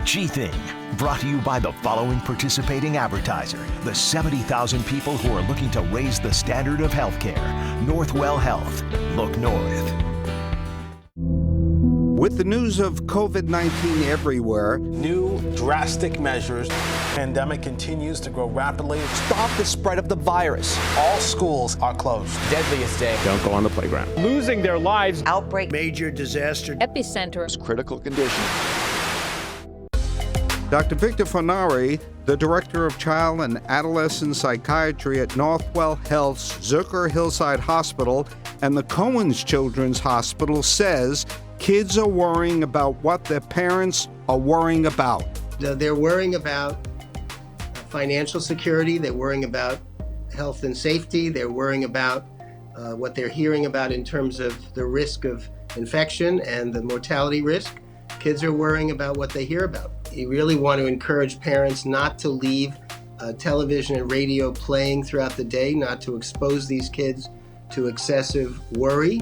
G-Thing, brought to you by the following participating advertiser. The 70,000 people who are looking to raise the standard of healthcare. Northwell Health. Look north. With the news of COVID-19 everywhere, new drastic measures. Pandemic continues to grow rapidly. Stop the spread of the virus. All schools are closed. Deadliest day. Don't go on the playground. Losing their lives. Outbreak. Major disaster. Epicenter. Critical condition. Dr. Victor Fornari, the Director of Child and Adolescent Psychiatry at Northwell Health's Zucker Hillside Hospital and the Cohen's Children's Hospital, says kids are worrying about what their parents are worrying about. They're worrying about financial security. They're worrying about health and safety. They're worrying about what they're hearing about in terms of the risk of infection and the mortality risk. Kids are worrying about what they hear about. You really want to encourage parents not to leave television and radio playing throughout the day, not to expose these kids to excessive worry,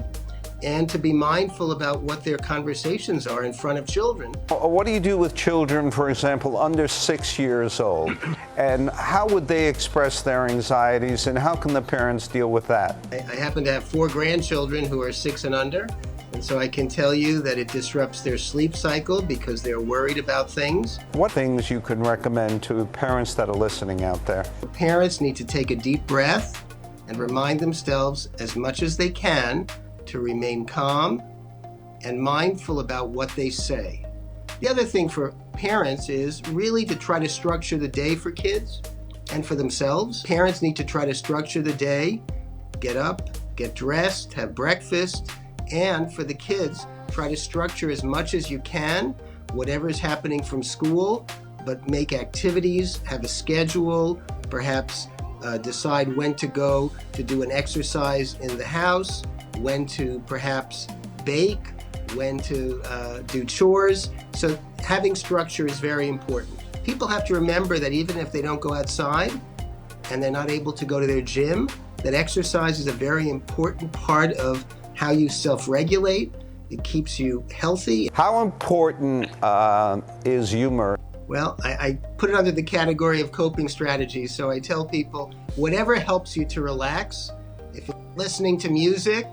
and to be mindful about what their conversations are in front of children. What do you do with children, for example, under 6 years old? And how would they express their anxieties, and how can the parents deal with that? I happen to have 4 grandchildren who are 6 and under, and so I can tell you that it disrupts their sleep cycle because they're worried about things. What things you can recommend to parents that are listening out there? Parents need to take a deep breath and remind themselves as much as they can to remain calm and mindful about what they say. The other thing for parents is really to try to structure the day for kids and for themselves. Parents need to try to structure the day, get up, get dressed, have breakfast, and for the kids, try to structure as much as you can, whatever is happening from school, but make activities, have a schedule, perhaps decide when to go to do an exercise in the house, when to perhaps bake, when to do chores. So having structure is very important. People have to remember that even if they don't go outside and they're not able to go to their gym, that exercise is a very important part of how you self-regulate. It keeps you healthy. How important is humor? Well, I put it under the category of coping strategies. So I tell people, whatever helps you to relax, if it's listening to music,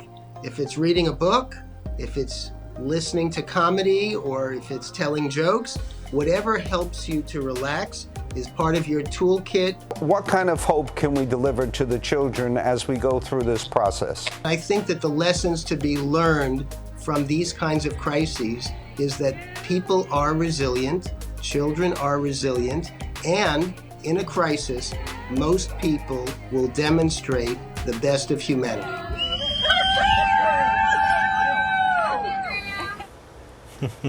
if it's reading a book, if it's listening to comedy, or if it's telling jokes, whatever helps you to relax is part of your toolkit. What kind of hope can we deliver to the children as we go through this process? I think that the lessons to be learned from these kinds of crises is that people are resilient, children are resilient, and in a crisis, most people will demonstrate the best of humanity.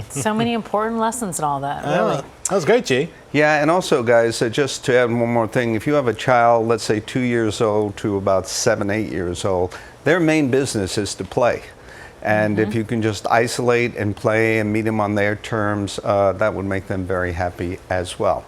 So many important lessons in all that, really. That was great, G. Yeah, and also, guys, just to add one more thing, if you have a child, let's say 2 years old to about 7, 8 years old, their main business is to play. And if you can just isolate and play and meet them on their terms, that would make them very happy as well.